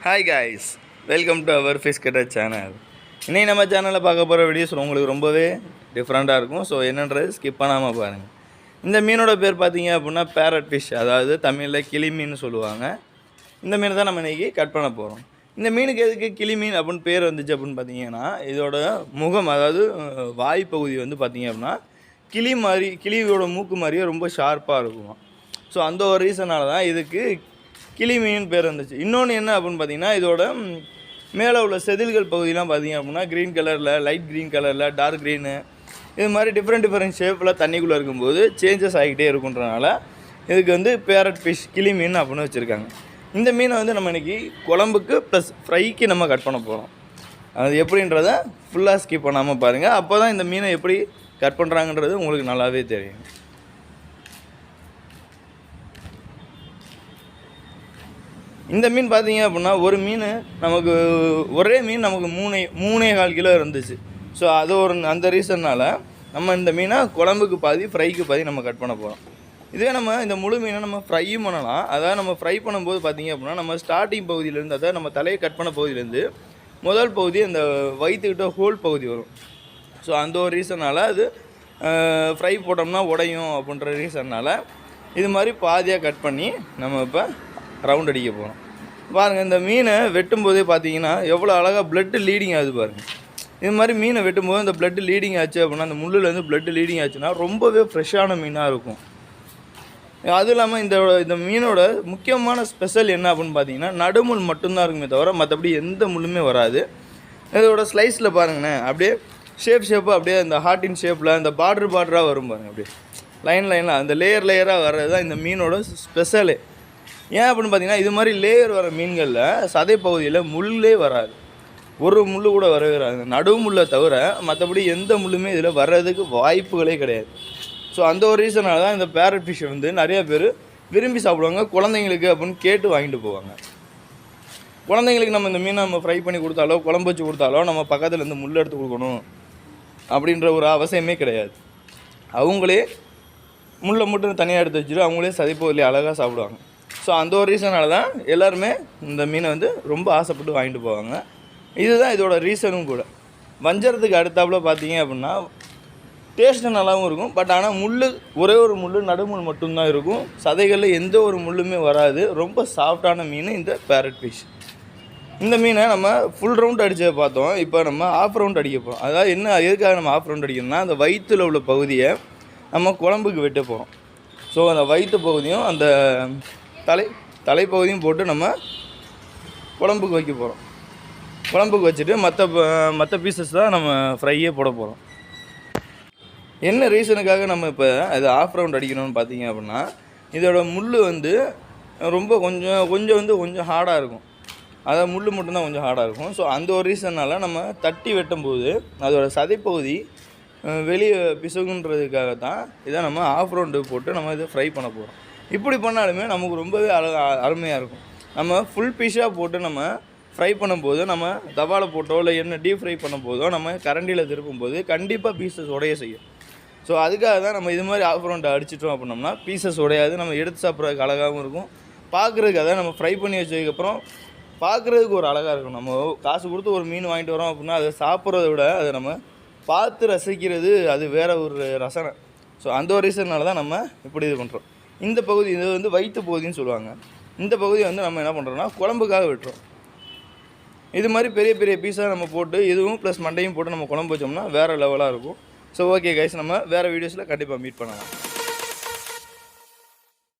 Hi guys, welcome to our fish cutter channel. இன்றைக்கி நம்ம சேனலில் பார்க்க போகிற வீடியோஸ் உங்களுக்கு ரொம்பவே டிஃப்ரெண்ட்டாக இருக்கும். ஸோ என்னன்றது ஸ்கிப் பண்ணாமல் பாருங்கள். இந்த மீனோட பேர் பார்த்தீங்க அப்படின்னா பேரட் ஃபிஷ், அதாவது தமிழில் கிளி மீன் சொல்லுவாங்க. இந்த மீன் தான் நம்ம இன்றைக்கி கட் பண்ண போகிறோம். இந்த மீனுக்கு எதுக்கு கிளி மீன் அப்படின்னு பேர் வந்துச்சு அப்படின்னு பார்த்தீங்கன்னா, இதோட முகம், அதாவது வாய்ப்பகுதி வந்து பார்த்திங்க அப்படின்னா கிளியோட மூக்கு மாதிரியே ரொம்ப ஷார்ப்பாக இருக்குமா. ஸோ அந்த ஒரு ரீசனால் தான் இதுக்கு கிளி மீன் பேர் வந்துச்சு. இன்னொன்று என்ன அப்படின்னு பார்த்தீங்கன்னா, இதோட மேலே உள்ள செதில்கள் பகுதியெலாம் பார்த்திங்க அப்படின்னா க்ரீன் கலரில், லைட் க்ரீன் கலரில், டார்க் க்ரீனு, இது மாதிரி டிஃப்ரெண்ட் ஷேப்பில் தண்ணிக்குள்ளே இருக்கும்போது சேஞ்சஸ் ஆகிக்கிட்டே இருக்குன்றனால இதுக்கு வந்து பேரட் ஃபிஷ் கிளி மீன் அப்படின்னு வச்சுருக்காங்க. இந்த மீனை வந்து நம்ம இன்றைக்கி குழம்புக்கு ப்ளஸ் ஃப்ரைக்கு நம்ம கட் பண்ண போகிறோம். அது எப்படின்றத ஃபுல்லாக ஸ்கிப் பண்ணாமல் பாருங்கள். அப்போ தான் இந்த மீனை எப்படி கட் பண்ணுறாங்கன்றது உங்களுக்கு நல்லாவே தெரியும். இந்த மீன் பார்த்தீங்க அப்படின்னா ஒரு மீன் நமக்கு ஒரே மீன் நமக்கு 3.25 கிலோ இருந்துச்சு. ஸோ அது அந்த ரீசன்னால் நம்ம இந்த மீனை குழம்புக்கு பாதி ஃப்ரைக்கு பாதி நம்ம கட் பண்ண போகிறோம். இதே நம்ம இந்த முழு மீனை நம்ம ஃப்ரையும் பண்ணலாம். அதாவது நம்ம ஃப்ரை பண்ணும்போது பார்த்திங்க அப்படின்னா நம்ம ஸ்டார்டிங் பகுதியிலேருந்து, அதாவது நம்ம தலையை கட் பண்ண பகுதியிலேருந்து முதல் பகுதி அந்த வயிற்றுக்கிட்ட ஹோல் பகுதி வரும். ஸோ அந்த ஒரு ரீசனால் அது ஃப்ரை போட்டோம்னா உடையும் அப்படின்ற ரீசன்னால் இது மாதிரி பாதியாக கட் பண்ணி நம்ம இப்போ ரவுண்ட் அடிக்க போகிறோம். பாருங்கள், இந்த மீனை வெட்டும்போதே பார்த்தீங்கன்னா எவ்வளோ அழகாக ப்ளட்டு லீடிங் ஆகுது பாருங்கள். இது மாதிரி மீனை வெட்டும்போது இந்த ப்ளட்டு லீடிங் ஆச்சு அப்படின்னா, அந்த முள்ளுலேருந்து ப்ளட்டு லீடிங் ஆச்சுன்னா ரொம்பவே ஃப்ரெஷ்ஷான மீனாக இருக்கும். அதுவும் இல்லாமல் இந்த மீனோட முக்கியமான ஸ்பெஷல் என்ன அப்படின்னு பார்த்தீங்கன்னா, நடுமுள் மட்டும்தான் இருக்குமே தவிர மற்றபடி எந்த முள்ளுமே வராது. இதோட ஸ்லைஸில் பாருங்கண்ணே, அப்படியே ஷேப்பாக அப்படியே இந்த ஹார்ட்டின் ஷேப்பில் இந்த பார்டராக வரும் பாருங்கள். அப்படியே லைனாக அந்த லேயராக வர்றது தான் இந்த மீனோட ஸ்பெஷலே. ஏன் அப்படின்னு பார்த்தீங்கன்னா, இது மாதிரி லேயர் வர மீன்களில் சதை பகுதியில் முள்ளே வராது, ஒரு முள் கூட வரவே வராது. நடுவு முள்ளை தவிர மற்றபடி எந்த முள்ளுமே இதில் வர்றதுக்கு வாய்ப்புகளே கிடையாது. ஸோ அந்த ஒரு ரீசனால் தான் இந்த பேரட் ஃபிஷ்ஷை வந்து நிறையா பேர் விரும்பி சாப்பிடுவாங்க. குழந்தைங்களுக்கு அப்படின்னு கேட்டு வாங்கிட்டு போவாங்க. குழந்தைங்களுக்கு நம்ம இந்த மீனை நம்ம ஃப்ரை பண்ணி கொடுத்தாலோ குழம்பு வச்சு கொடுத்தாலோ நம்ம பக்கத்தில் இருந்து முள் எடுத்து கொடுக்கணும் அப்படின்ற ஒரு அவசியமே கிடையாது. அவங்களே முள்ளை மட்டும் தனியாக எடுத்து வச்சுட்டு அவங்களே சதைப்பகுதியில் அழகாக சாப்பிடுவாங்க. ஸோ அந்த ஒரு ரீசனால் தான் எல்லாருமே இந்த மீனை வந்து ரொம்ப ஆசைப்பட்டு வாங்கிட்டு போவாங்க. இதுதான் இதோட ரீசனும் கூட. வஞ்சரத்துக்கு அடுத்தாப்புல பார்த்தீங்க அப்படின்னா டேஸ்ட்டு நல்லாவும் இருக்கும். பட் ஆனால் ஒரே ஒரு முள் நடுமுள் மட்டும்தான் இருக்கும். சதைகளில் எந்த ஒரு முள்ளுமே வராது. ரொம்ப சாஃப்டான மீன் இந்த பேரட் ஃபிஷ். இந்த மீனை நம்ம ஃபுல் ரவுண்ட் அடித்து பார்த்தோம். இப்போ நம்ம ஆஃப் ரவுண்ட் அடிக்க போகிறோம். அதாவது எதுக்காக நம்ம ஆஃப் ரவுண்ட் அடிக்கணும்னா, அந்த வயிற்றில் உள்ள பகுதியை நம்ம குழம்புக்கு வெட்ட போகிறோம். ஸோ அந்த வயிற்று பகுதியும் அந்த தலைப்பகுதியும் போட்டு நம்ம குழம்புக்கு வைக்க போகிறோம். குழம்புக்கு வச்சுட்டு மற்ற பீசஸ் தான் நம்ம ஃப்ரையே போட போகிறோம். என்ன ரீசனுக்காக நம்ம இப்போ இது ஆஃப் ரவுண்ட் அடிக்கணும்னு பார்த்தீங்க அப்படின்னா, இதோட முள் வந்து ரொம்ப கொஞ்சம் ஹார்டாக இருக்கும். அதாவது முள் மட்டும்தான் கொஞ்சம் ஹார்டாக இருக்கும். ஸோ அந்த ஒரு ரீசனால் நம்ம தட்டி வெட்டும்போது அதோடய சதைப்பகுதி வெளியே பிசுகுன்றதுக்காக தான் இதை நம்ம ஆஃப் ரவுண்டு போட்டு நம்ம இதை ஃப்ரை பண்ண போகிறோம். இப்படி பண்ணாலுமே நமக்கு ரொம்பவே அருமையாக இருக்கும். நம்ம ஃபுல் பீஸாக போட்டு நம்ம ஃப்ரை பண்ணும்போது, நம்ம தவாவில் போட்டோ இல்லை எண்ணெய் டீப் ஃப்ரை பண்ணும்போதோ நம்ம கரண்டியில் திருப்பும்போது கண்டிப்பாக பீசஸ் உடைய செய்யும். ஸோ அதுக்காக தான் நம்ம இது மாதிரி ஆஃப் ரவுண்ட் அடிச்சிட்டோம் அப்படின்னோம்னா பீசஸ் உடையாது. நம்ம எடுத்து சாப்பிட்றதுக்கு அழகாகவும் இருக்கும். பார்க்குறதுக்கு அதை நம்ம ஃப்ரை பண்ணி வச்சதுக்கப்புறம் பார்க்குறதுக்கு ஒரு அழகாக இருக்கும். நம்ம காசு கொடுத்து ஒரு மீன் வாங்கிட்டு வரோம் அப்படின்னா அதை சாப்பிட்றத விட அதை நம்ம பார்த்து ரசிக்கிறது அது வேறு ஒரு ரசனை. ஸோ அந்த ஒரு ரீசனால் தான் நம்ம இப்படி இது பண்ணுறோம். இந்த பகுதி இது வந்து வயிற்று பகுதின்னு சொல்லுவாங்க. இந்த பகுதியை வந்து நம்ம என்ன பண்ணுறோம்னா குழம்புக்காக வெட்டுறோம். இது மாதிரி பெரிய பீஸாக நம்ம போட்டு இதுவும் ப்ளஸ் மண்டையும் போட்டு நம்ம குழம்பு வச்சோம்னா வேறு லெவலாக இருக்கும். ஸோ ஓகே கைஸ், நம்ம வேறு வீடியோஸில் கண்டிப்பாக மீட் பண்ணலாம்.